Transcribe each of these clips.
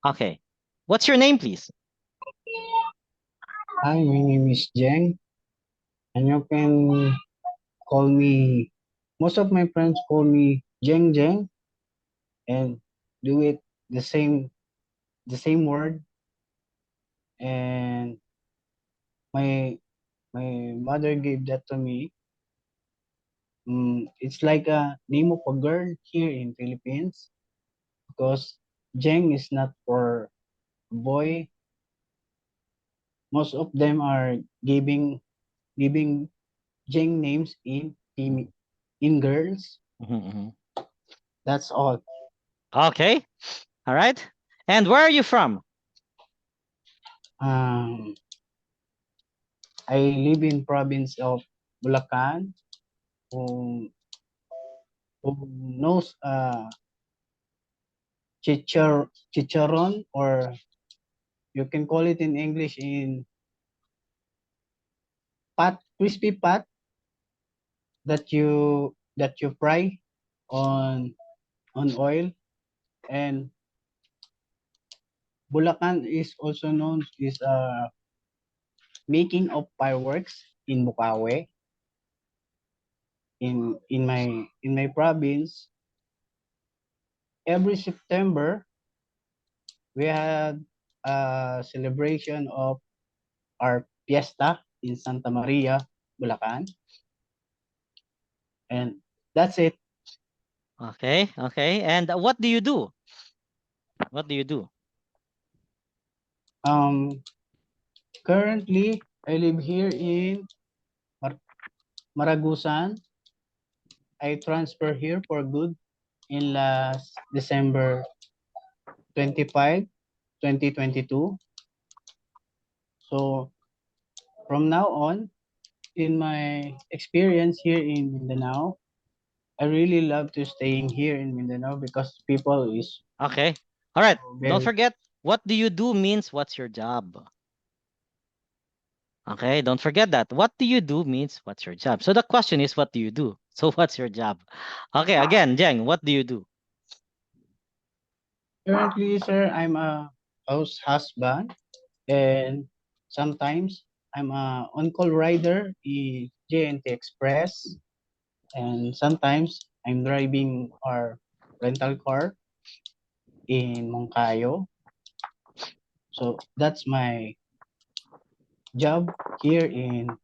Okay. What's your name, please? Hi, my name is Jeng, and you can call me. Most of my friends call me Jeng Jeng, and do it the same word. And my my mother gave that to me. It's like a name of a girl here in Philippines because Jeng is not for a boy. Most of them are giving Jeng names in girls. Mm-hmm. That's all. Okay. All right. And where are you from? Um, I live in province of Bulacan. Who, who knows chicharon, or you can call it in English in pat, crispy pat that you fry on oil. And Bulacan is also known is making of fireworks in Bukawe. In my province, every September we had a celebration of our fiesta in Santa Maria, Bulacan, and that's it. Okay. Okay. And what do you do? What do you do? Um, Currently, I live here in Mar- Maragusan. I transfer here for good in last December 25, 2022. So from now on, in my experience here in Mindanao, I really love to staying here in Mindanao because people is Okay. All right. Don't very. forget, what do you do means what's your job. Okay. Don't forget that. What do you do means what's your job. So the question is, what do you do? So what's your job? Okay. Again, Jeng, what do you do? Currently, sir, I'm a house husband, and sometimes I'm a on-call rider in JNT Express, and sometimes I'm driving our rental car in Moncayo. So that's my job here in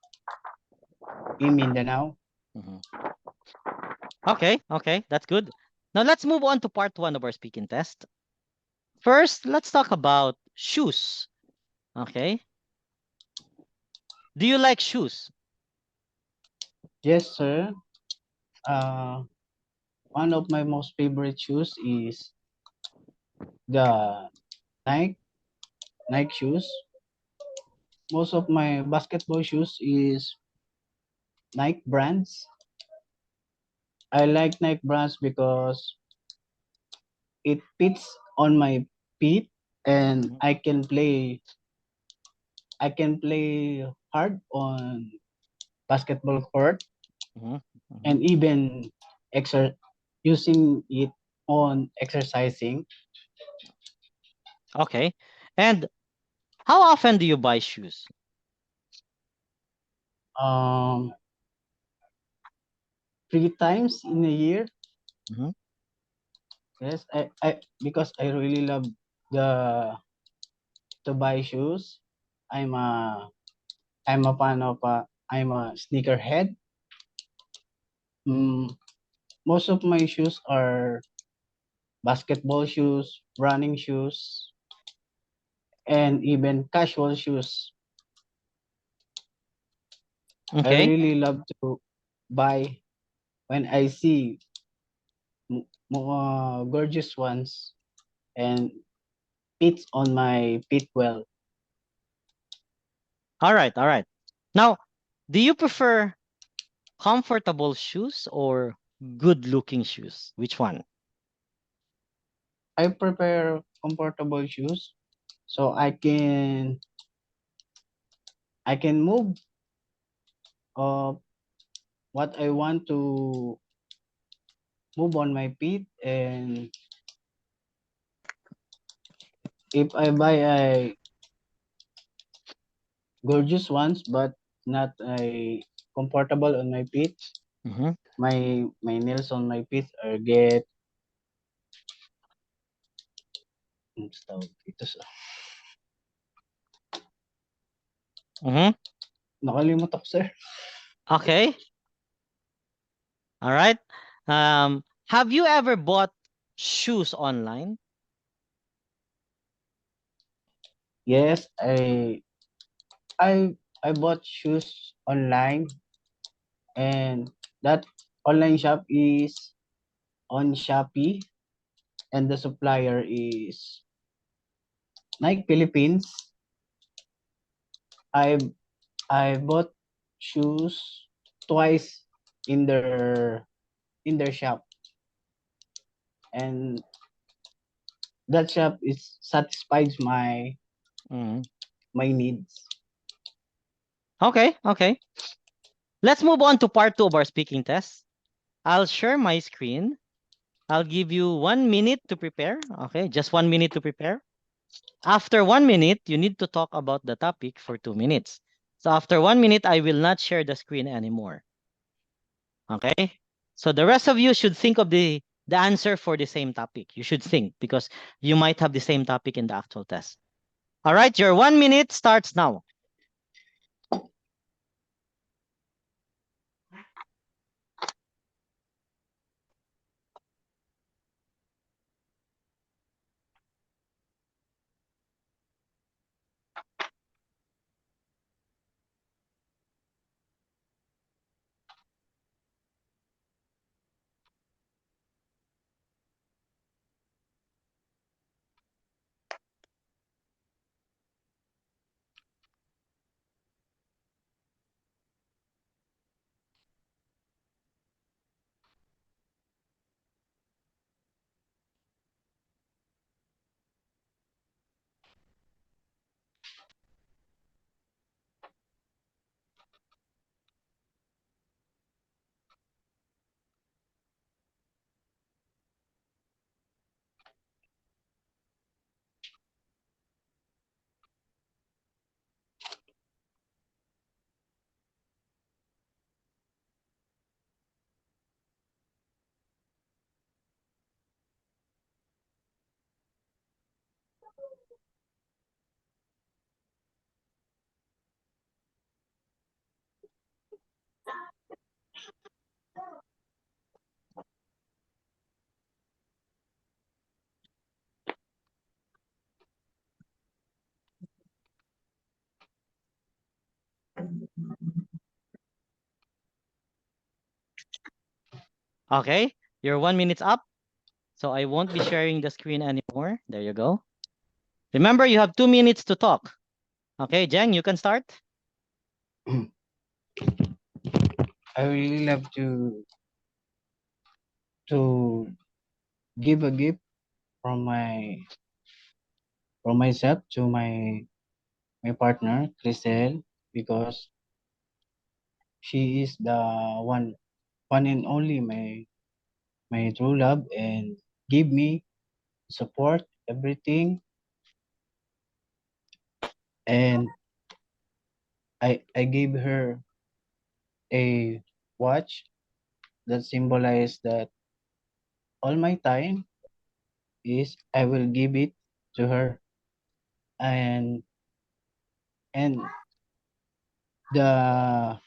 Mindanao. Mhm. Okay. Okay. That's good. Now let's move on to part one of our speaking test. First, let's talk about shoes. Okay. Do you like shoes? Yes, sir. Uh, One of my most favorite shoes is the Nike Nike shoes. Most of my basketball shoes is Nike brands. I like Nike brands because it fits on my feet, and Mhm. I can play hard on basketball court, Mhm. Mhm. and even exer using it on exercising. Okay. And how often do you buy shoes? um 3 times in a year. Mhm. Yes, I because I really love the to buy shoes. I'm a I'm a fan of I'm a sneakerhead. Mm, most of my shoes are basketball shoes, running shoes, and even casual shoes. I Okay. really love to buy when I see more gorgeous ones and fits on my feet well. All right. All right. Now, do you prefer comfortable shoes or good looking shoes? Which one? I prepare comfortable shoes so I can move uh, what I want to move on my feet, and if I buy a gorgeous ones, but not a comfortable on my feet, Mm-hmm. my nails on my feet are get ito sa Mm-hmm. nakalimot ako, sir. Okay. All right. Have you ever bought shoes online? Yes, I bought shoes online, and that online shop is on Shopee, and the supplier is Nike Philippines. I I bought shoes twice in their shop, and that shop is satisfies Mm-hmm. my needs. Okay. Okay. Let's move on to part two of our speaking test. I'll share my screen. I'll give you 1 minute to prepare. Okay, just 1 minute to prepare. After 1 minute, you need to talk about the topic for 2 minutes. So after 1 minute, I will not share the screen anymore. Okay? So the rest of you should think of the answer for the same topic. You should think because you might have the same topic in the actual test. All right, your 1 minute starts now. Okay, your 1 minute's up. So I won't be sharing the screen anymore. There you go. Remember, you have 2 minutes to talk. Okay, Jen, you can start. I really love to give a gift from myself to my partner, Crisel, because she is the one and only my true love, and give me support everything. And I gave her a watch that symbolizes that all my time is I will give it to her. And and the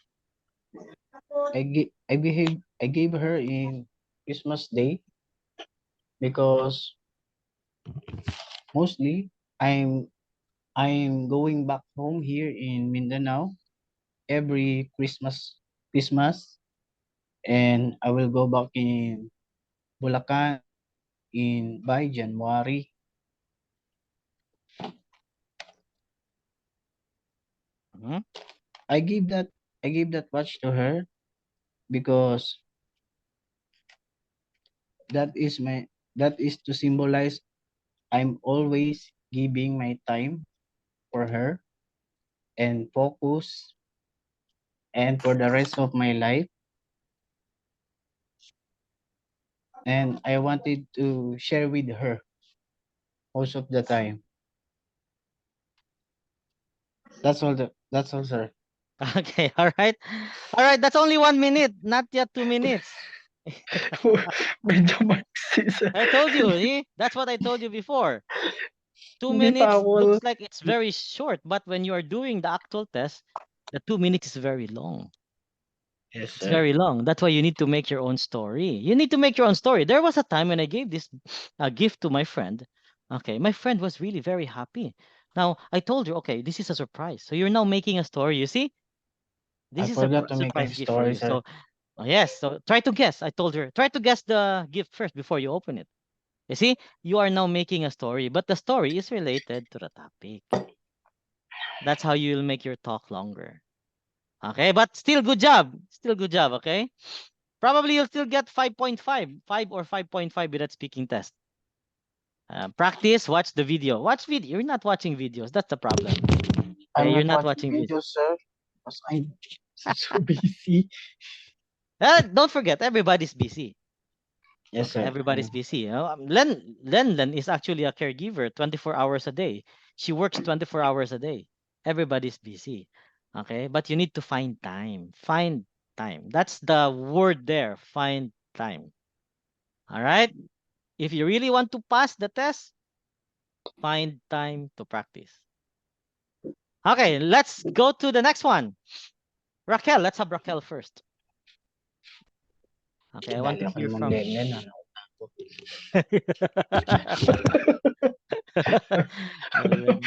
I gave her in Christmas Day, because mostly I'm I'm going back home here in Mindanao every Christmas, and I will go back in Bulacan in by January. Mhm. I gave that I gave that watch to her because that is to symbolize I'm always giving my time for her and focus, and for the rest of my life, and I wanted to share with her most of the time. That's all, sir. Okay, all right. All right, that's only 1 minute, not yet 2 minutes. Medyo maiksi, sir. I told you, see? That's what I told you before. Two Hindi pa minutes ako looks like it's very short, but when you are doing the actual test, the 2 minutes is very long. Yes, It's sir. very long. That's why you need to make your own story. You need to make your own story. There was a time when I gave this gift to my friend. Okay, my friend was really very happy. Now, I told her, okay, this is a surprise. So you're now making a story. You see, I this is a forgot to make a surprise gift for story, you. sir. So, oh, yes, so try to guess. I told her, try to guess the gift first before you open it. You see, you are now making a story, but the story is related to the topic. That's how you'll make your talk longer. Okay, but still good job. Still good job, okay? Probably you'll still get 5.5, 5 or 5.5 with that speaking test. Practice, watch the video. Watch video. You're not watching videos. That's the problem. Okay, I'm you're not not watching watching videos. videos, sir, because I'm so busy. Don't forget, everybody's busy. Yes, Okay, sir. everybody's busy. You know? Len is actually a caregiver 24 hours a day. She works 24 hours a day. Everybody's busy. Okay, but you need to find time. Find time. That's the word there. Find time. All right. If you really want to pass the test, find time to practice. Okay, let's go to the next one. Raquel, let's have Raquel first. Okay, I want Dali to ako hear naman from. ganyan, ano.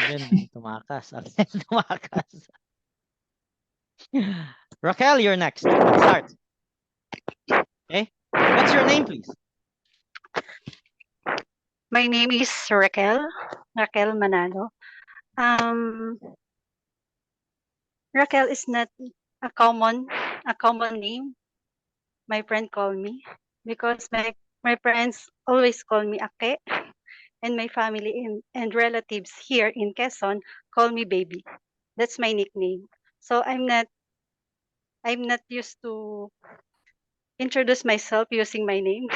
Len, tumakas. Okay, tumakas. Raquel, you're next. Start. Okay. What's your name, please? My name is Raquel Manalo. Um, Raquel is not a common name. My friend call me because my friends always call me Ake, and my family and relatives here in Quezon call me baby. That's my nickname. So I'm not used to introduce myself using my name.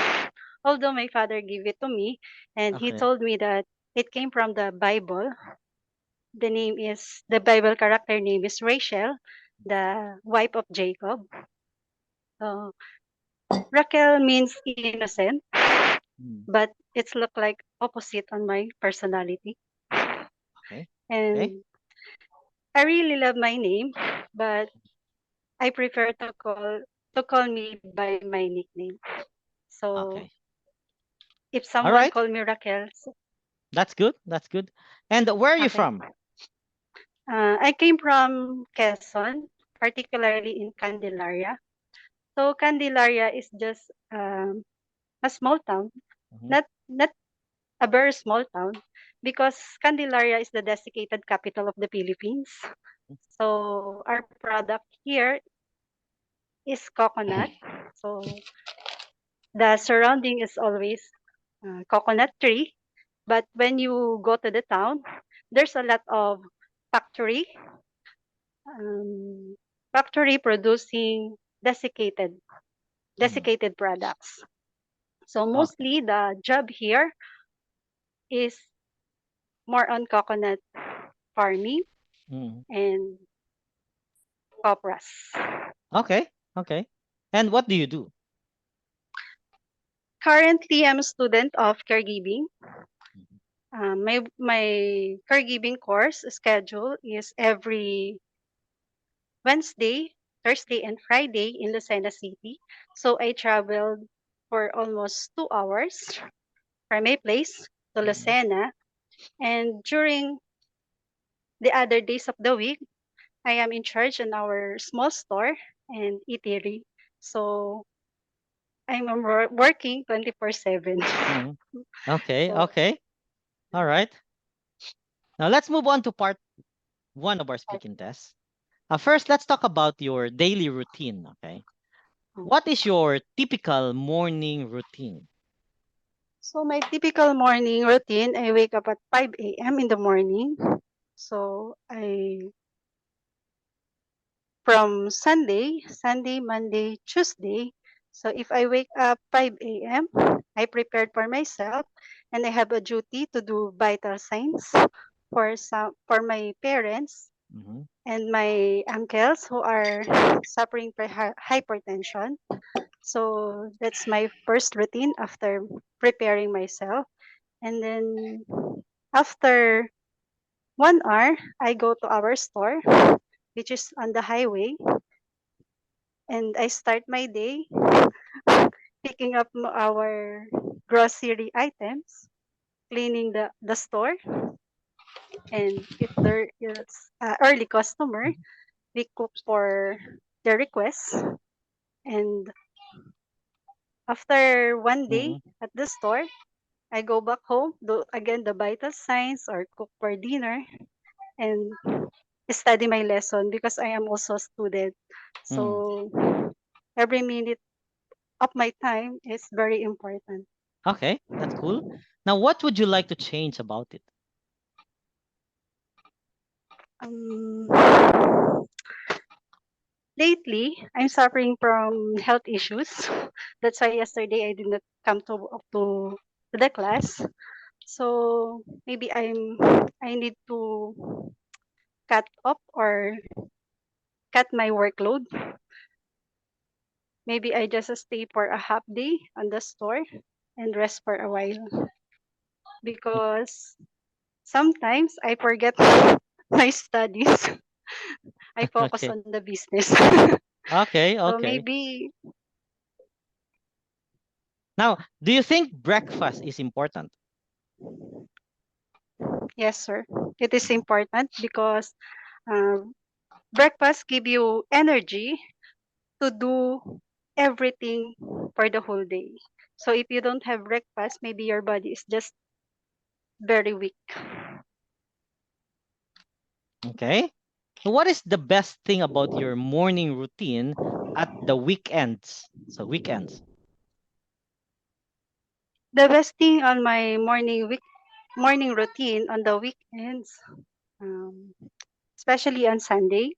Although my father gave it to me and he Okay. told me that it came from the Bible. The Bible character name is Rachel, the wife of Jacob. So Raquel means innocent, Hmm. but it's look like opposite on my personality. Okay. Okay. And I really love my name, but I prefer to call me by my nickname. So Okay. if All someone right. call me Raquel, That's good. That's good. And where are you okay. from? I came from Quezon, particularly in Candelaria. So Candelaria is just a small town, Mhm. not a very small town, because Candelaria is the desiccated capital of the Philippines. So our product here is coconut. So the surrounding is always coconut tree. But when you go to the town, there's a lot of factory, um, factory producing desiccated Mm. desiccated products. So Okay. mostly the job here is more on coconut farming Mm. and copras. Okay. Okay. And what do you do? Currently, I'm a student of caregiving. Mhm. My caregiving course schedule is every Wednesday, Thursday, and Friday in Lucena City. So I traveled for almost 2 hours from my place to Mhm. Lucena. And during the other days of the week, I am in charge in our small store and eatery. So I'm working 24/7. Mhm. Okay. So Okay. All right. Now let's move on to part one of our speaking test. First, let's talk about your daily routine. Okay. What is your typical morning routine? So my typical morning routine, I wake up at 5 a.m. in the morning. So I from Sunday, Monday, Tuesday. So if I wake up 5 a.m., I prepared for myself and I have a duty to do vital signs for my parents. Mhm. and my uncles who are suffering from hypertension. So that's my first routine after preparing myself. And then after 1 hour, I go to our store, which is on the highway, and I start my day picking up our grocery items, cleaning the store, and if there is early customer, we cook for their requests. And after one day Mm-hmm. at the store, I go back home, do again the vital signs or cook for dinner and study my lesson because I am also a student. Mm. So every minute of my time is very important. Okay, that's cool. Now, what would you like to change about it? Um, lately, I'm suffering from health issues. That's why yesterday I did not come to the class. So maybe I need to cut up or cut my workload. Maybe I just stay for a half day on the store and rest for a while because sometimes I forget my studies. I focus Okay, on the business. okay, So okay. maybe Now, do you think breakfast is important? yes, sir. It is important because uh, breakfast give you energy to do everything for the whole day. So if you don't have breakfast, maybe your body is just very weak. Okay. What is the best thing about your morning routine at the weekends? So weekends. The best thing on my morning routine on the weekends, um, especially on Sunday.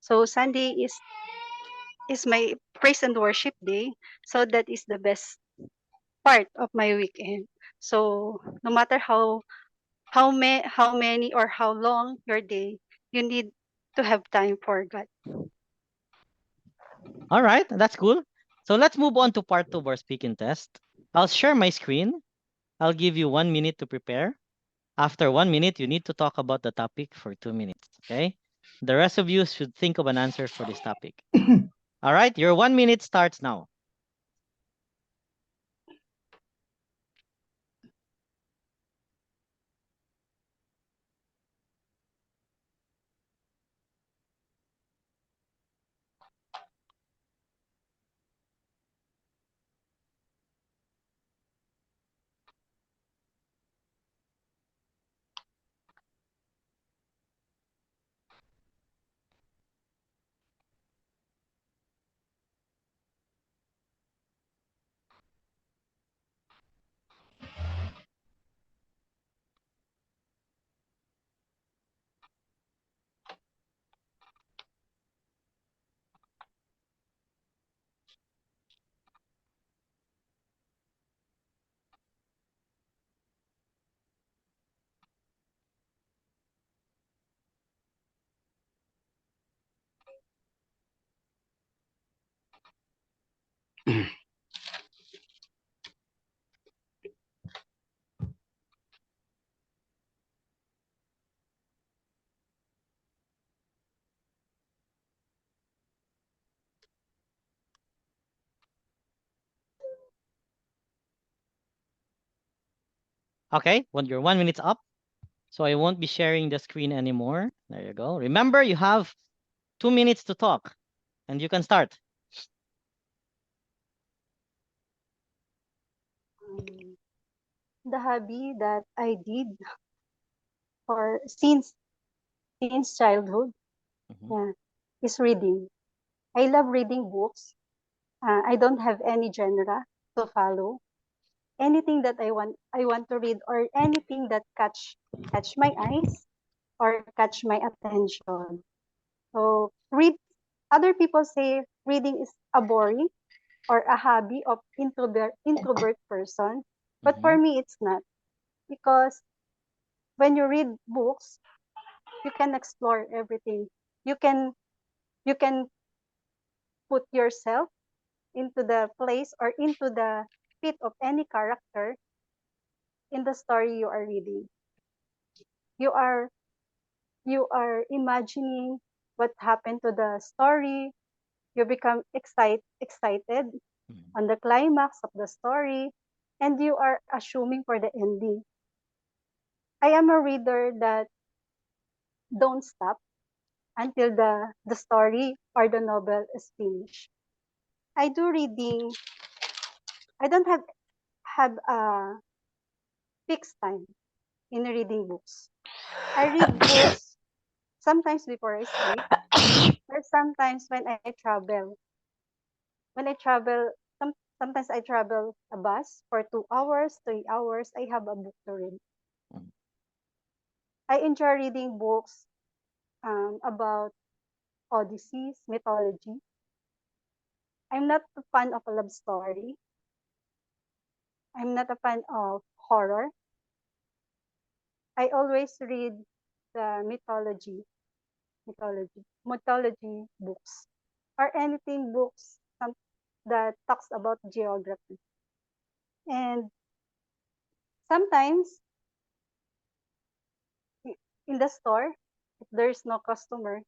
So Sunday is my praise and worship day. So that is the best part of my weekend. So no matter how many or how long your day, you need to have time for God. All right, that's cool. So let's move on to part two of our speaking test. I'll share my screen. I'll give you 1 minute to prepare. After 1 minute, you need to talk about the topic for 2 minutes. Okay. The rest of you should think of an answer for this topic. All right, your 1 minute starts now. Okay, when your 1 minute's up, so I won't be sharing the screen anymore. There you go. Remember, you have 2 minutes to talk, and you can start. Um, the hobby that I did for since childhood, Mhm. yeah, is reading. I love reading books. I don't have any genre to follow. Anything that I want to read, or anything that catch my eyes or catch my attention. So read. Other people say reading is a boring or a hobby of introvert person, but for Mhm. me it's not, because when you read books, you can explore everything. You can you can put yourself into the place or into the fit of any character in the story you are reading. You are you are imagining what happened to the story. You become excited Mhm. on the climax of the story, and you are assuming for the ending. I am a reader that don't stop until the story or the novel is finished. I do reading. I don't have a fixed time in reading books. I read books sometimes before I sleep, or sometimes when I travel. When I travel, sometimes I travel a bus for 2 hours, 3 hours. I have a book to read. Mhm. I enjoy reading books about odysseys, mythology. I'm not a fan of a love story. I'm not a fan of horror. I always read the mythology books, or anything books that talks about geography. And sometimes in the store, if there's no customer,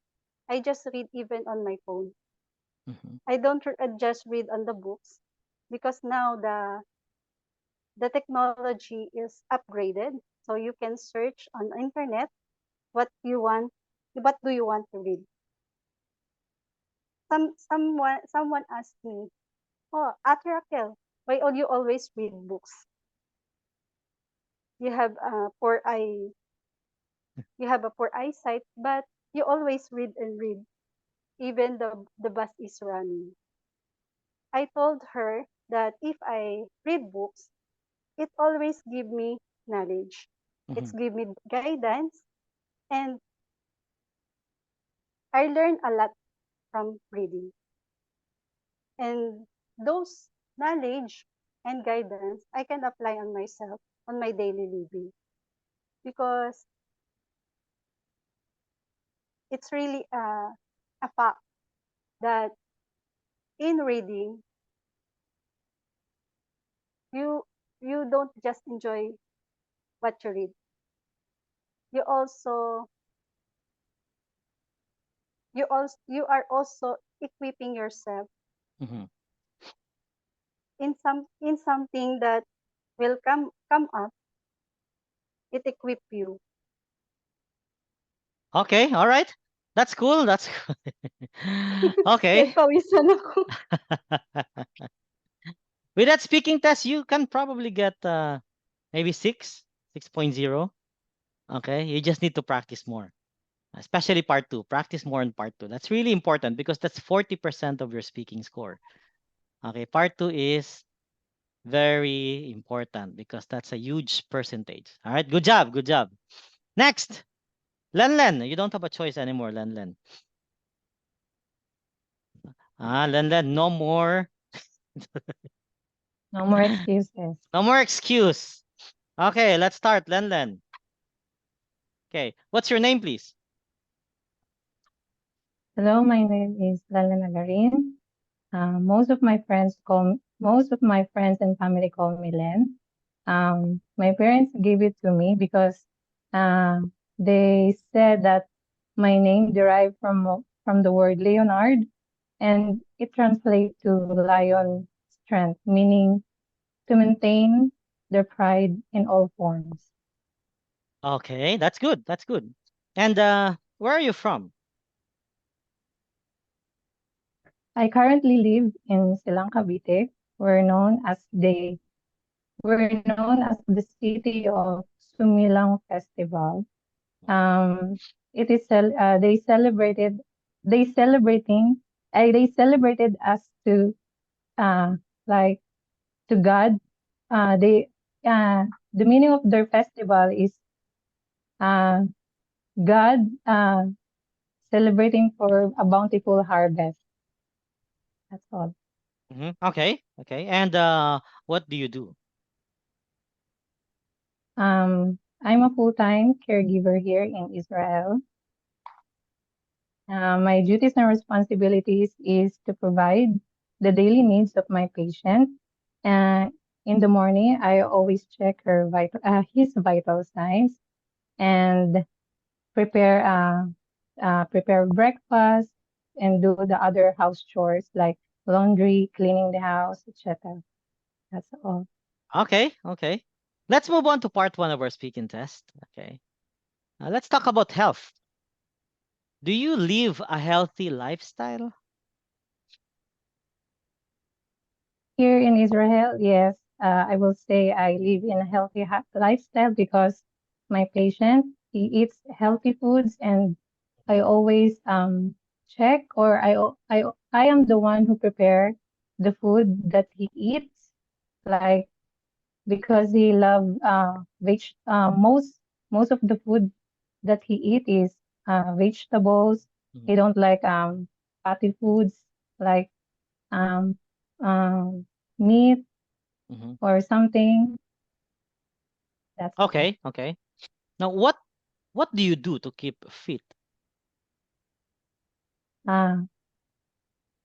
I just read even on my phone. Mhm. I don't just read on the books because now the technology is upgraded, so you can search on internet what you want, what do you want to read. Someone asked me, "Oh, Ate Raquel, why all you always read books? You have a poor eye, you have a poor eyesight, but you always read and read, even the bus is running." I told her that if I read books, it always give me knowledge. It's Mhm. give me guidance, and I learn a lot from reading. And those knowledge and guidance I can apply on myself on my daily living, because it's really a fact that in reading you you don't just enjoy what you read. You also you are also equipping yourself Mhm. in something that will come up. It equip you. Okay, all right. That's cool. That's cool. Okay. Nagpawisan ako. With that speaking test, you can probably get maybe 6.0. Okay, you just need to practice more, especially part two. Practice more in part two. That's really important because that's 40% of your speaking score. Okay, part two is very important because that's a huge percentage. All right, good job, good job. Next, Len Len. You don't have a choice anymore, Len Len. Len Len, no more, No more excuses. no more excuse. Okay, let's start, Len Len. Okay, what's your name, please? Hello, my name is Lala Nagarin. Most of my friends and family call me Len. My parents gave it to me because uh, they said that my name derived from the word Leonard, and it translates to lion strength, meaning to maintain their pride in all forms. Okay, that's good. That's good. And where are you from? I currently live in Silang, Cavite. We're known as the city of Sumilang Festival. Um, it is they celebrating they celebrated us to uh like to God. They the meaning of their festival is uh God celebrating for a bountiful harvest. That's all. Okay, okay. And what do you do? I'm a full-time caregiver here in Israel. My duties and responsibilities is to provide the daily needs of my patient. Uh, in the morning, I always check his vital signs and prepare prepare breakfast and do the other house chores like laundry, cleaning the house, etc. That's all. Okay, okay. Let's move on to part one of our speaking test. Okay. Let's talk about health. Do you live a healthy lifestyle? Here in Israel, yes, I will say I live in a healthy lifestyle because my patient, he eats healthy foods and I always check or I am the one who prepare the food that he eats, like because he love most of the food that he eat is vegetables. He Mhm, don't like fatty foods like um, um, meat mhm. or something. That's all. Okay, okay. Now, what do you do to keep fit? Uh,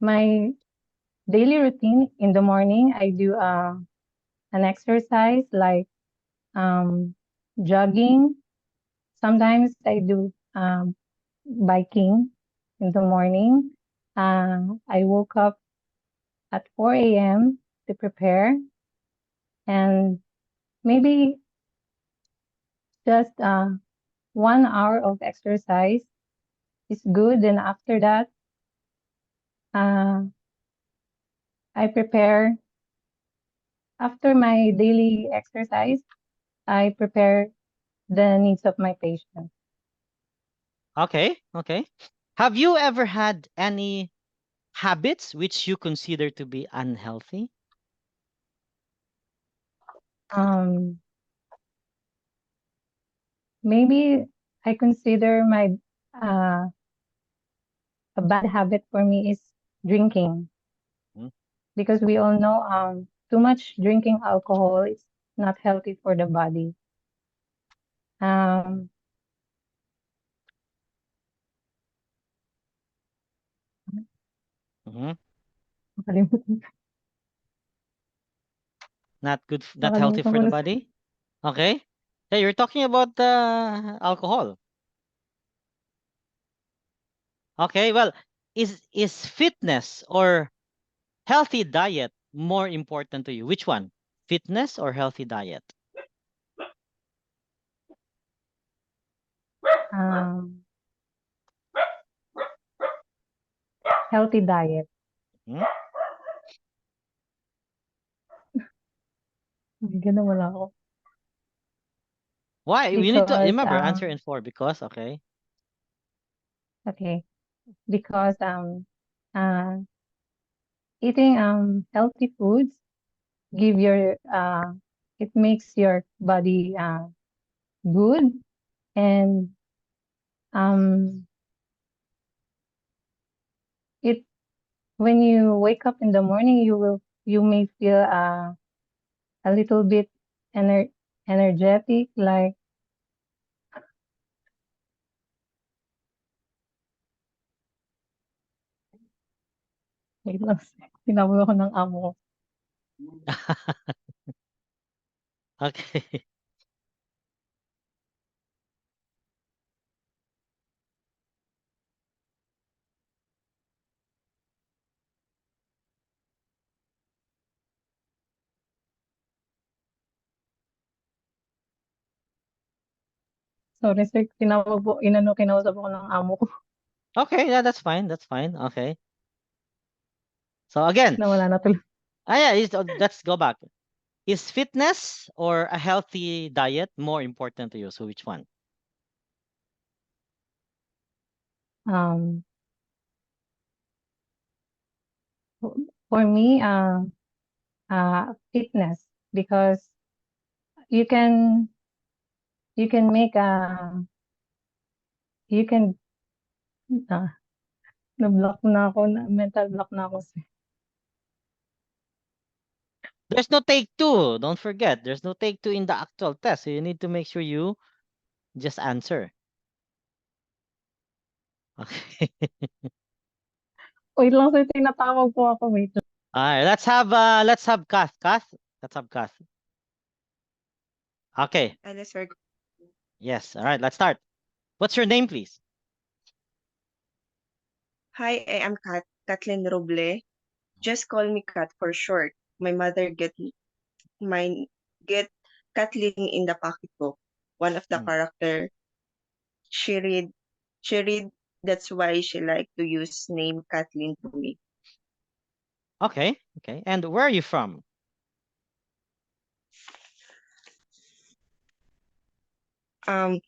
my daily routine in the morning, I do an exercise like um, jogging. Sometimes I do biking in the morning. I woke up at 4 a.m. to prepare and maybe just 1 hour of exercise is good. And after that, uh, I prepare after my daily exercise, I prepare the needs of my patient. Okay, okay. Have you ever had any habits which you consider to be unhealthy? Um, Maybe I consider my uh, a bad habit for me is drinking Mm, because we all know too much drinking alcohol is not healthy for the body. Um, mhm. nakalimutan, Not good, not healthy nakalimutan for ko the na. body. Okay. Yeah, you're talking about alcohol. Okay, well, is fitness or healthy diet more important to you? Which one? Fitness or healthy diet? Um, Healthy diet. Hmm? Bigyan na wala ako. Why? We need to Because remember answer in four because okay. okay, because uh, eating healthy foods give your it makes your body good and um it when you wake up in the morning you may feel a little bit ener energetic like wait lang tinawag ako ng amo ko. Okay. Sorry sir, kinausap ako ng amo ko. Okay, yeah, that's fine. That's fine. Okay. So again, Nawala na tuloy. yeah, let's go back. Is fitness or a healthy diet more important to you? So which one? Um, for me, fitness because you can you can make you can uh, na-block na ako na mental block na ako sir. There's no take two. Don't forget, there's no take two in the actual test. So you need to make sure you just answer. Okay. Wait lang, sir. Tinatawag po ako. Wait lang. All right. Let's have Kath. Kath. Let's have Kath. Okay. Hello, sir. Yes. All right. Let's start. What's your name, please? Hi, I am Kathleen Roble. Just call me Kat for short. My mother my get Kathleen in the pocketbook. One of the Mm. character she read she read that's why she like to use name Kathleen to me. Okay. Okay. And where are you from? Um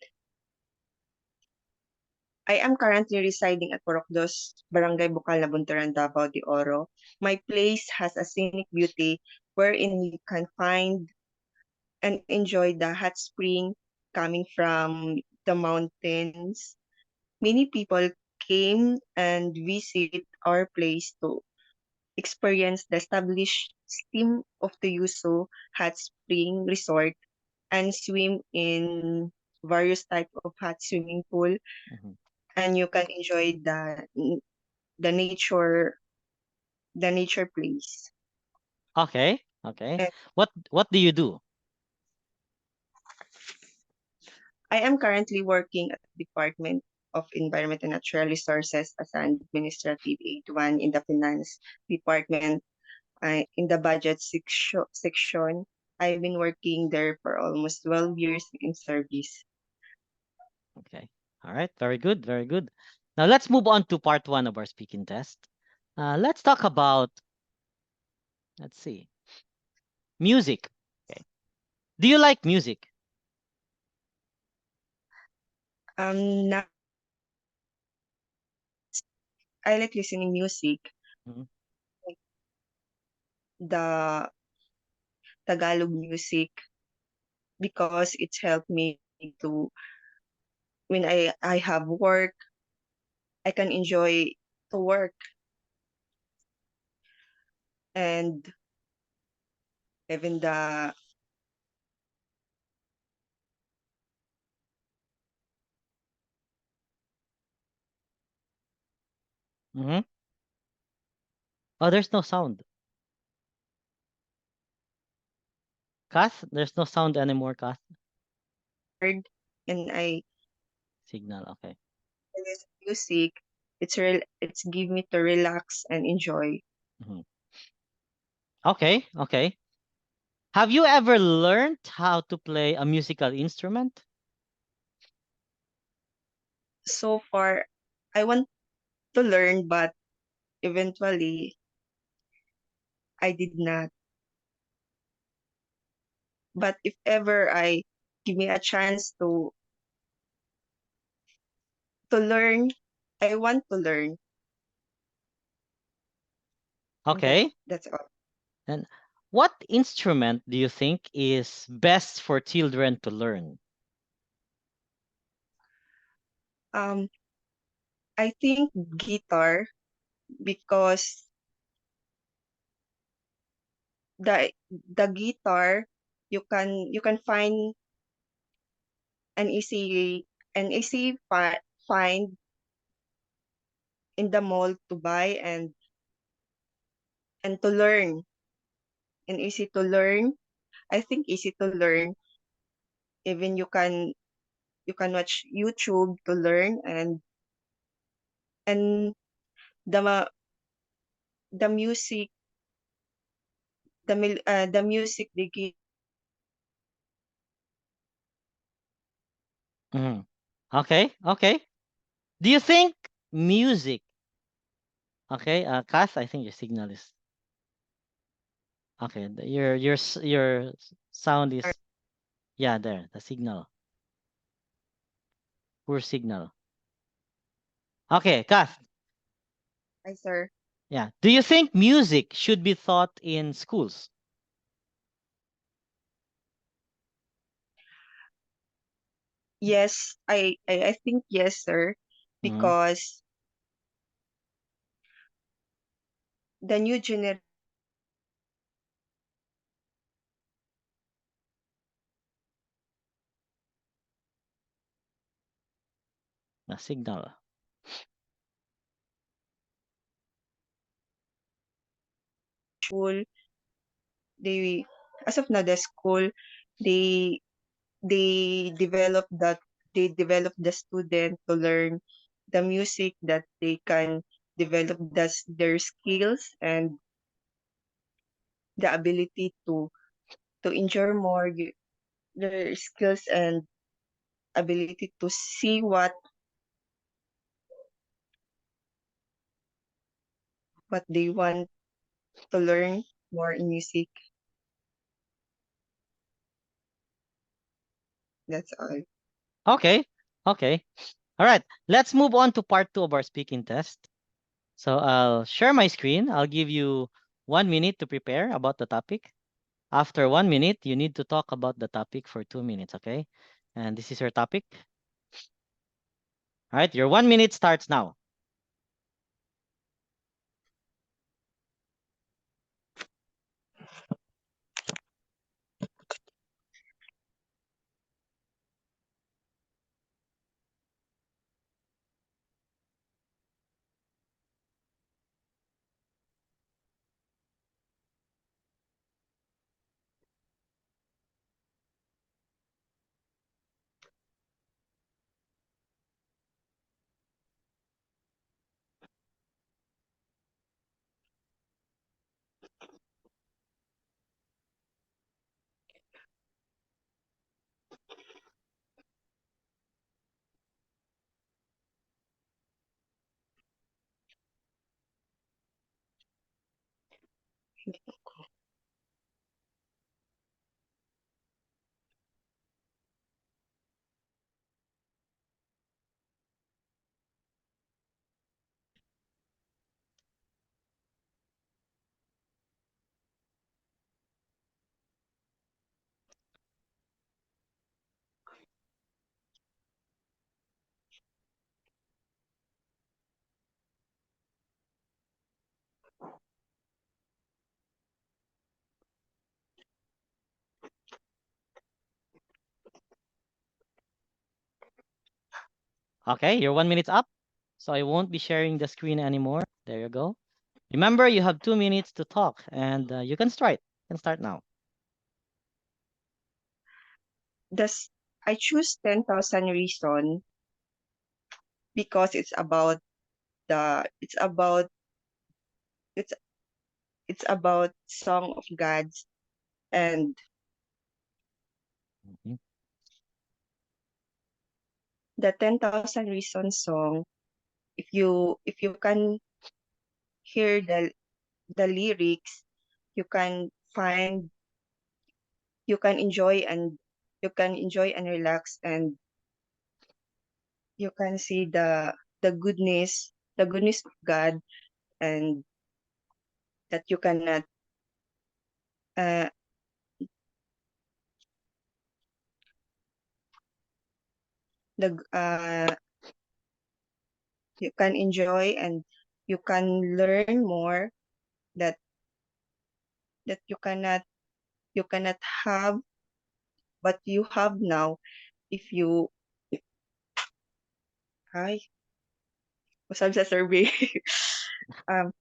I am currently residing at Porokdos, Barangay Bukal, Nabunturan, Davao de Oro. My place has a scenic beauty wherein you can find and enjoy the hot spring coming from the mountains. Many people came and visit our place to experience the established steam of the Yuso hot spring resort and swim in various type of hot swimming pool, Mhm. and you can enjoy the nature the nature place. Okay. Okay. And What do you do? I am currently working at the Department of Environment and Natural Resources as an administrative aide one in the finance department. In the budget section. I've been working there for almost 12 years in service. Okay. All right. Very good. Very good. Now let's move on to part one of our speaking test. Let's talk about, let's see, music. Okay. Do you like music? Now I like listening music, Mhm. like the Tagalog music, because it's helped me to when I have work, I can enjoy to work, and even the Mhm. Oh, there's no sound. Kath, there's no sound anymore, Kath. word, and I Signal. Okay. listen music. It's give me to relax and enjoy. Mhm. Okay. Okay. Have you ever learned how to play a musical instrument? So far, I want to learn, but eventually I did not. But if ever I give me a chance to learn, I want to learn. And Okay. that's all. And what instrument do you think is best for children to learn? Um, I think guitar, because the guitar you can find an easy find in the mall to buy, and to learn, and easy to learn. I think easy to learn. Even you can watch YouTube to learn, and the ma- the music the music they give. Mhm. Okay. Okay. Do you think music? Okay. Kath, I think your signal is okay. Your sound is, yeah, there. The signal, poor signal. Okay, Kath. Hi, sir. Yeah. Do you think music should be taught in schools? Yes, I think yes, sir, Mm-hmm. because the new generation The signal. school, they as of now the school, they they develop that they develop the student to learn the music that they can develop their skills and the ability to enjoy more their skills and ability to see what they want to learn more in music. That's all. Okay. Okay. All right. Let's move on to part two of our speaking test. So I'll share my screen. I'll give you 1 minute to prepare about the topic. After 1 minute, you need to talk about the topic for 2 minutes, okay? And this is your topic. All right, your 1 minute starts now. Okay, your 1 minute's up. So I won't be sharing the screen anymore. There you go. Remember, you have 2 minutes to talk and you can start. You can start now. This I choose 10,000 Reason because the it's it's about song of God's and Mhm. the 10,000 Reasons song. If you can hear the lyrics, you can find you can enjoy and you can enjoy and relax and you can see the goodness of God and that you cannot uh, the you can enjoy and you can learn more that you cannot have what you have now if you hi usab sa survey um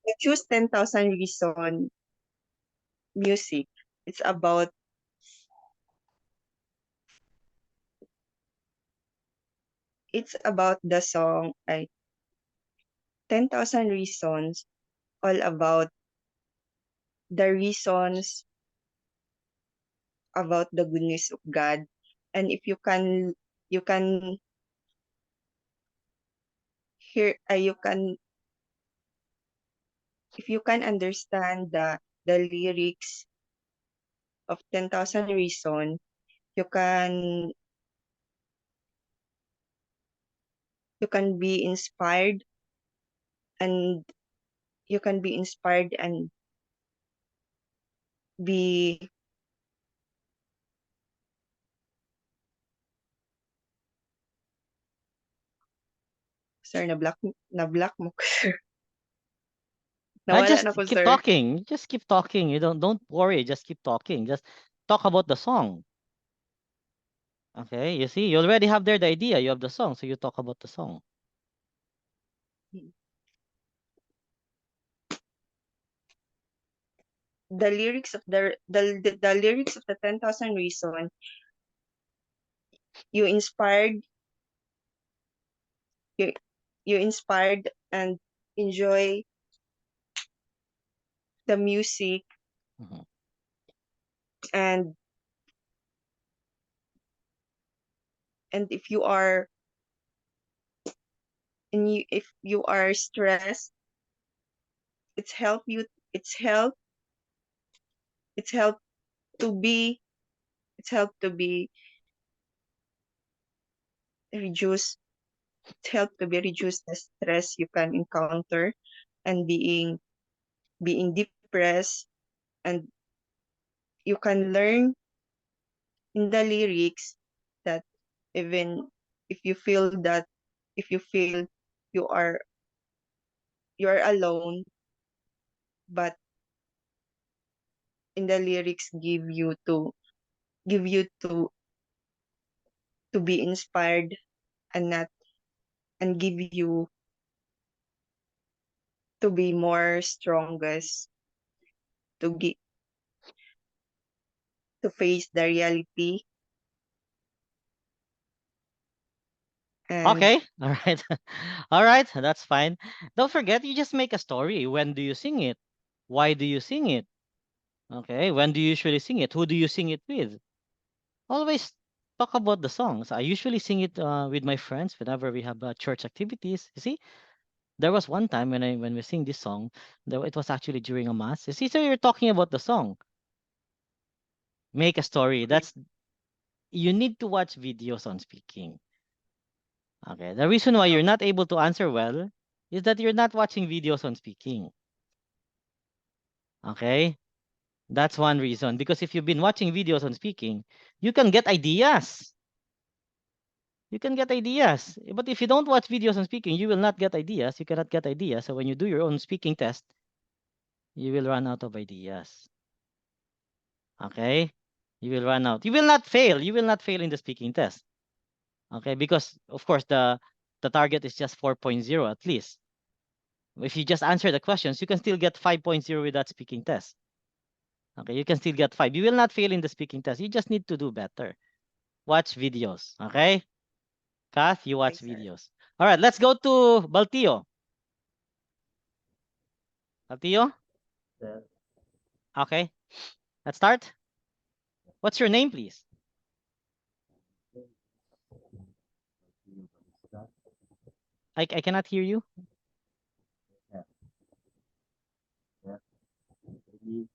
I choose 10,000 Reason music. It's about the song I 10,000 Reasons all about the reasons about the goodness of God. And if you can hear, you can, if you can understand the lyrics of 10,000 Reasons, you can, you can be inspired and you can be inspired and be, sir, na block mo ko, sir. I Nawala just na ko, keep sir. talking. You just keep talking. You don't worry. Just keep talking. Just talk about the song. Okay, you see, you already have there the idea. You have the song, so you talk about the song. the lyrics of the lyrics of the 10,000 Reason, you inspired you, you inspired and enjoy the music, Mhm. and if you are if you are stressed, it's help you it's help it's help to be it's help to be reduce it's help to be reduce the stress you can encounter, and being depressed, and you can learn in the lyrics that even if you feel that if you feel you are you're alone, but in the lyrics give you to be inspired, and not and give you to be more strongest, to get to face the reality, and Okay, all right. All right, that's fine. Don't forget, you just make a story. When do you sing it? Why do you sing it? Okay, when do you usually sing it? Who do you sing it with? Always talk about the songs. I usually sing it with my friends whenever we have church activities. You see, there was one time when we sing this song, though it was actually during a mass. You see, so you're talking about the song. Make a story. yeah, That's you need to watch videos on speaking. Okay. The reason why oh, you're not able to answer well is that you're not watching videos on speaking. Okay. That's one reason. Because if you've been watching videos on speaking, you can get ideas. You can get ideas. But if you don't watch videos on speaking, you will not get ideas. You cannot get ideas. So when you do your own speaking test, you will run out of ideas. Okay? You will run out. You will not fail. You will not fail in the speaking test. Okay? Because of course the target is just 4.0 at least. If you just answer the questions, you can still get 5.0 with that speaking test. Okay, you can still get 5. You will not fail in the speaking test. You just need to do better. Watch videos. Okay? Kath, you okay, watch sir. videos. All right, let's go to Baltio. Baltio? Sir, Okay, let's start. What's your name, please? I cannot hear you. sir, sir, really,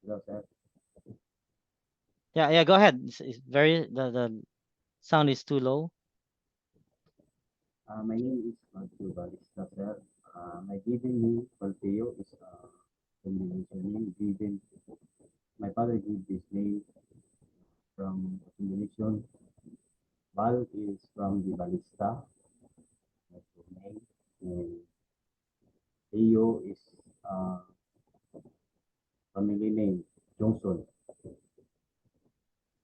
hello, sir. Yeah, go ahead. It's very the sound is too low. My name is Matthew Balista, sir. My given name, Palpeo, is combination name given. My father gave this name from a combination. Bal is from the Balista, my full name, and Leo is uh, family name, Johnson.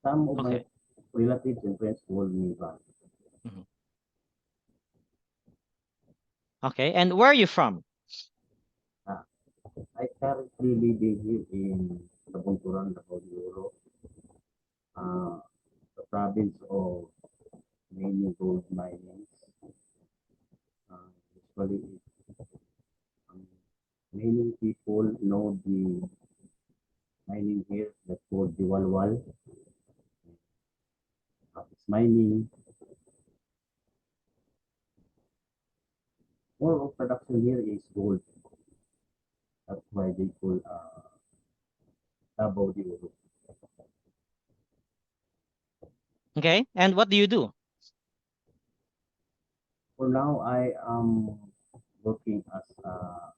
Some of my Okay. relatives and friends call me Bal. Mhm. Okay, and where are you from? Uh, I currently living here in Kabunturan, Euro, the province of many gold minings. Usually, um, many people know the mining here that's called the Walwal. It's mining. More of production here is gold. That's why they call Davao de Oro. Okay, and what do you do? For now, I am working as a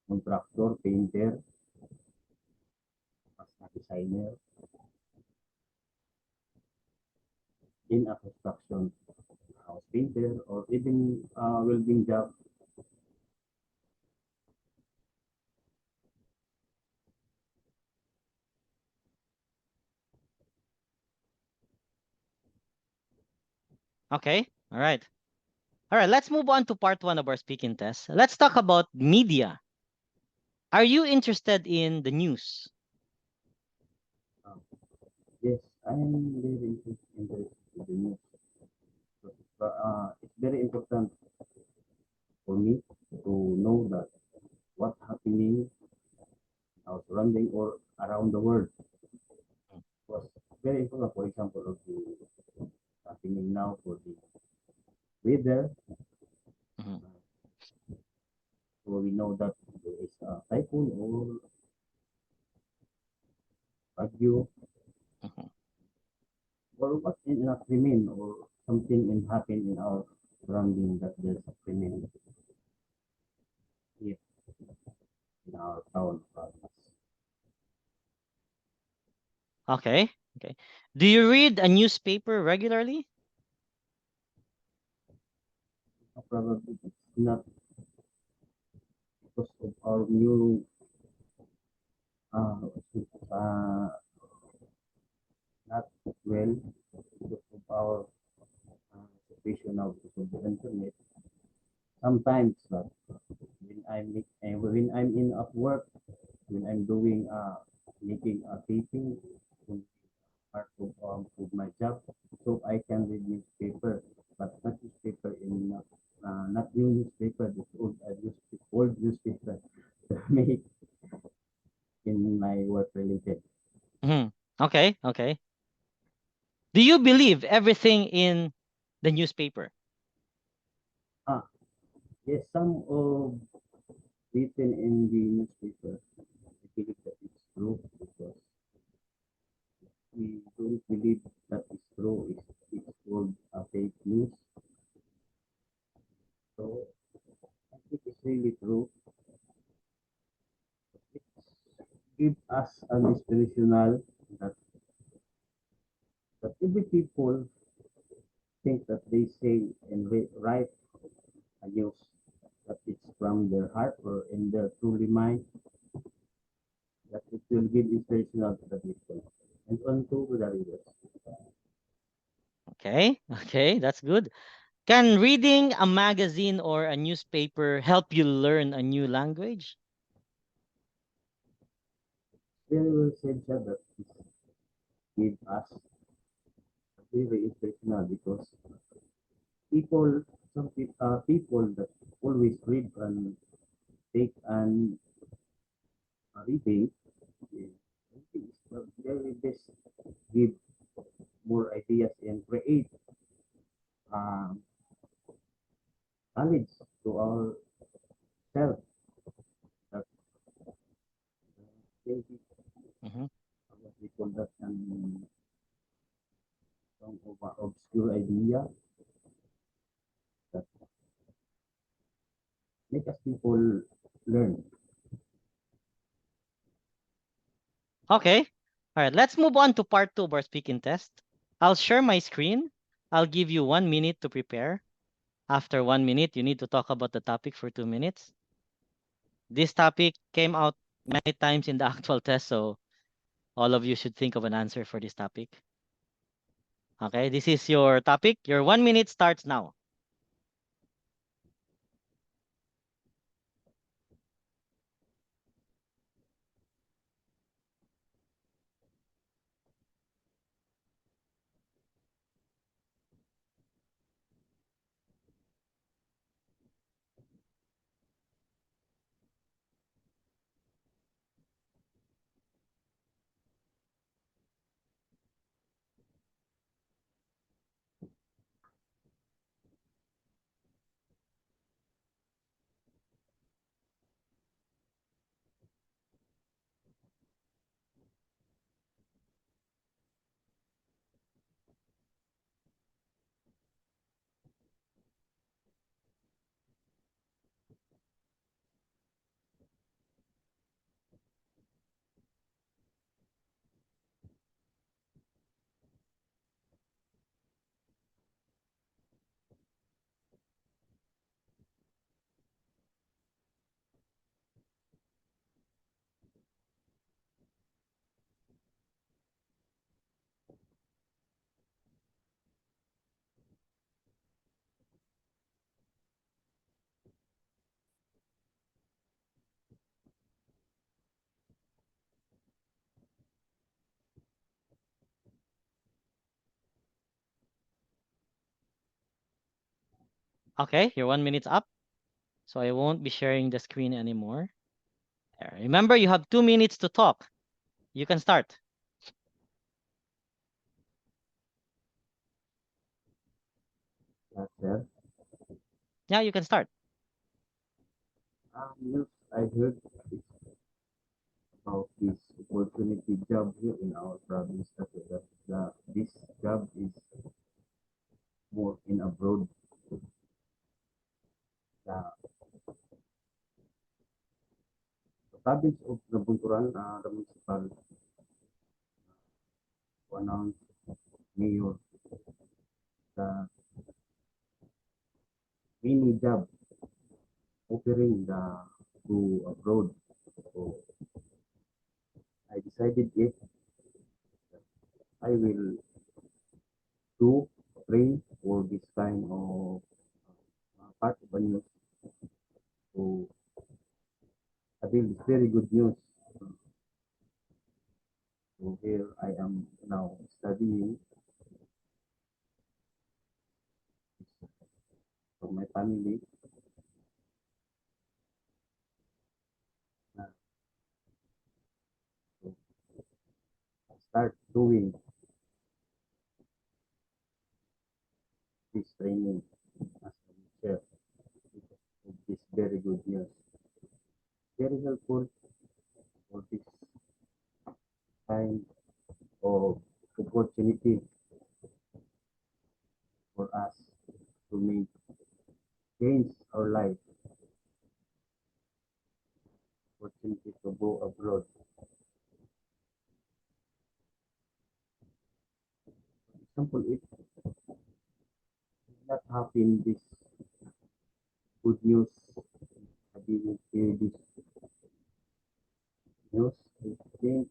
contractor, painter, as a designer in a construction house painter or even welding job. Okay, all right. All right, let's move on to part one of our speaking test. Let's talk about media. Are you interested in the news? Yes, I am very interested in the news. It's very important for me to know that what's happening our surrounding or around the world was very important. For example, of the happening now for the weather, Mhm, so we know that there is a typhoon or bagyo mhm. or what in a crimin or something in happen in our surrounding that there's a crimin here in our town province. Okay. Okay. Do you read a newspaper regularly? Probably it's not because of our new uh, uh, not well because of our situation now because of the internet. Sometimes, but when I'm in at work, when I'm doing making a taping on part of my job, so I can read newspaper, but not newspaper in not new newspaper, this old newspaper to make in my work related. Mhm. Okay. Okay. Do you believe everything in the newspaper? Ah, yes, some of written in the newspaper, I believe that it's true because we don't believe that is true. It's called a fake news. So I think it's really true. It gives us an inspirational that every people think that they say and write a news that it's from their heart or in their truly mind that it will give inspirational to the people and on to the readers. Okay. Okay. That's good. Can reading a magazine or a newspaper help you learn a new language? Very well said, sir, that it give us very inspirational because people, some people that always read and take and reading, eh, I think it's very best give more ideas and create um, knowledge to ourselves that maybe Mhm. what we call that some of our obscure idea that make us people learn. Okay. All right. Let's move on to part two of our speaking test. I'll share my screen. I'll give you 1 minute to prepare. After 1 minute, you need to talk about the topic for 2 minutes. This topic came out many times in the actual test, so all of you should think of an answer for this topic. Okay, this is your topic. Your 1 minute starts now. Okay, your 1 minute's up. So I won't be sharing the screen anymore. There. Remember, you have 2 minutes to talk. You can start. Sir. Yeah, you can start. Yes, I heard about this opportunity job here in our province that this job is more in abroad. The province of Nabunturan, the municipal announced mayor the many job offering to abroad. So I decided if I will do train for this kind of part of a news. So I think it's very good news. So here I am now studying for my family. Uh, so I start doing this training as a teacher of this very good news. Very helpful for this kind of opportunity for us to make change our life, opportunity to go abroad. For example, if not having this good news, I didn't hear this news, I think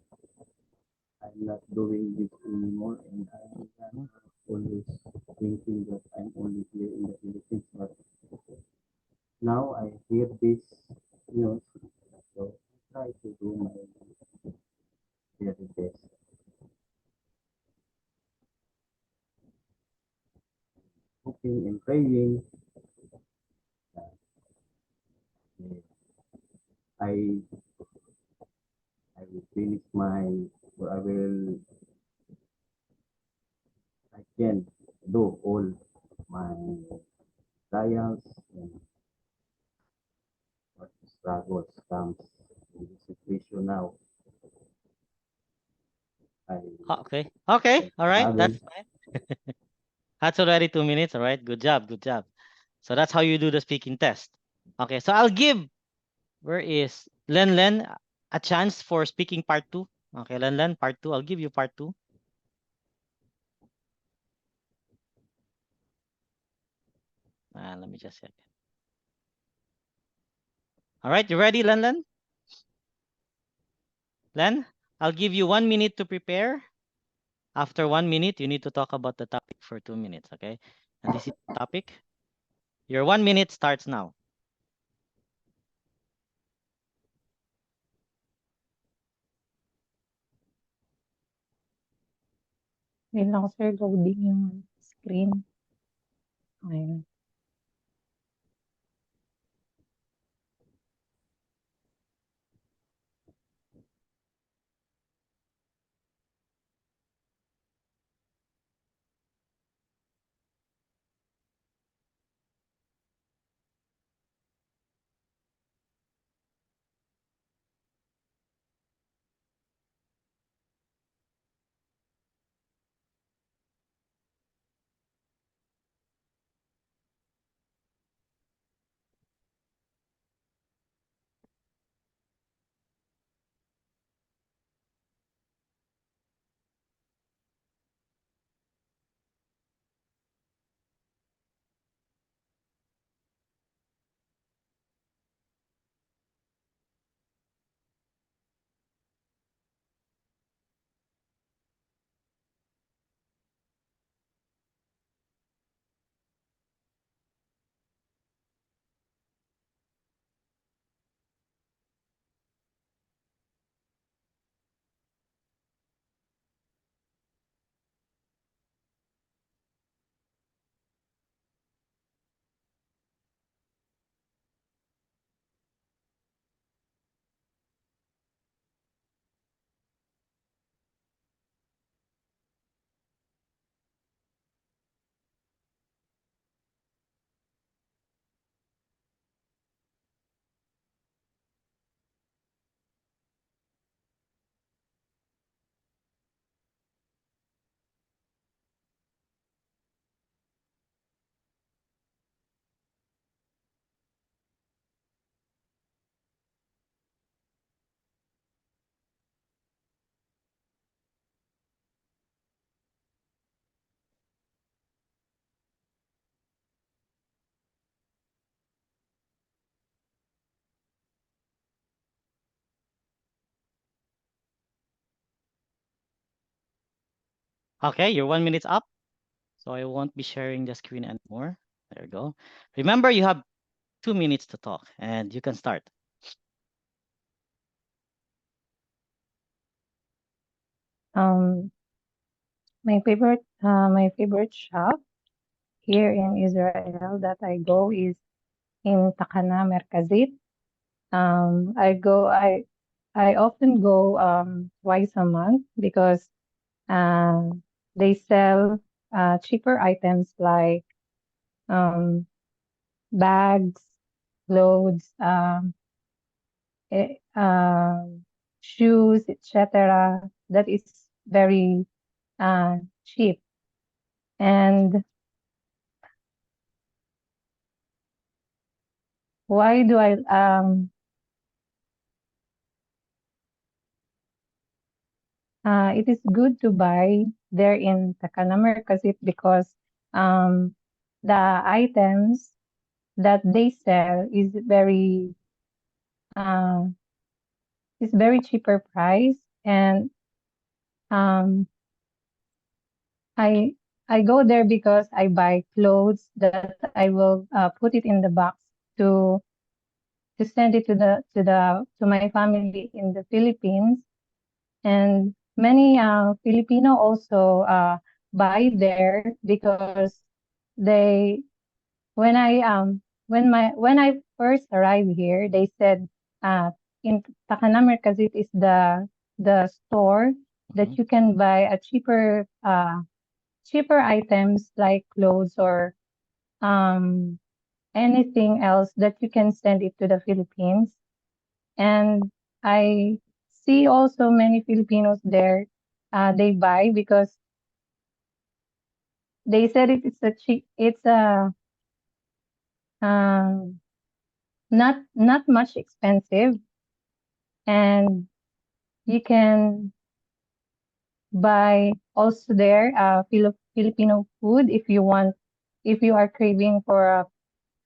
I'm not doing this anymore and I'm not always thinking that I'm only here in the Philippines. But now I hear this news, so I try to do my very best. Hoping and praying that I I will finish or I can do all my trials and what struggles comes in the situation now. I Okay. Okay. All right. struggle. That's fine. That's already 2 minutes. All right. Good job. Good job. So that's how you do the speaking test. Okay. So I'll give, where is Len a chance for speaking part two? Okay, Len, part two. I'll give you part two. Let me just check. All right. You ready, Len? Len, I'll give you 1 minute to prepare. After 1 minute, you need to talk about the topic for 2 minutes. Okay. And this is the topic. Your 1 minute starts now. Wait lang, sir. Loading yung screen. Ayun. Okay, your 1 minute's up. So I won't be sharing the screen anymore. There you go. Remember, you have 2 minutes to talk and you can start. Um, my favorite shop here in Israel that I go is in Takana Merkazit. I often go twice a month because uh, they sell cheaper items like um, bags, clothes, eh, shoes, etc. That is very cheap. And why do I it is good to buy there in Takana Merkazit because um, the items that they sell uh, is very cheaper price, and um, I I go there because I buy clothes that I will put it in the box to send it to my family in the Philippines. And many Filipino also buy there because they when I first arrived here, they said in Takana Merkazit is the store that you can buy a cheaper items like clothes or um anything else that you can send it to the Philippines. And I see also many Filipinos there. They buy because they said it's a cheap. It's a um, not much expensive, and you can buy also there Filipino food if you are craving for a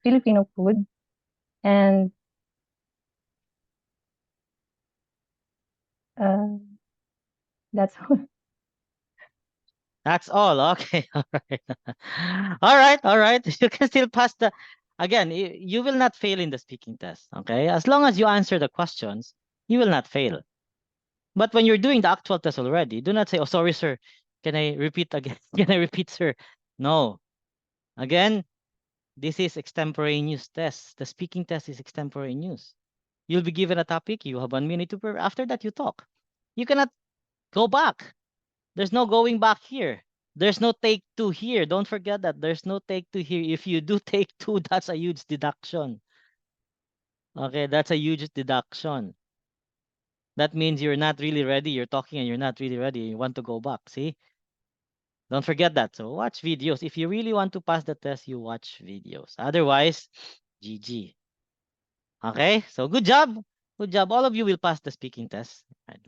Filipino food, and uh, that's That's all. Okay. All right. All right. All right. You can still pass the. Again, you will not fail in the speaking test. Okay. As long as you answer the questions, you will not fail. But when you're doing the actual test already, do not say, "Oh, sorry, sir. Can I repeat again? Can I repeat, sir?" No. Again, this is extemporaneous test. The speaking test is extemporaneous. You'll be given a topic. You have 1 minute to prepare. After that, you talk. You cannot go back. There's no going back here. There's no take two here. Don't forget that. There's no take two here. If you do take two, that's a huge deduction. Okay, that's a huge deduction. That means you're not really ready. You're talking and you're not really ready. You want to go back. See? Don't forget that. So watch videos. If you really want to pass the test, you watch videos. Otherwise, GG. Okay? So good job. Good job. All of you will pass the speaking test. All right,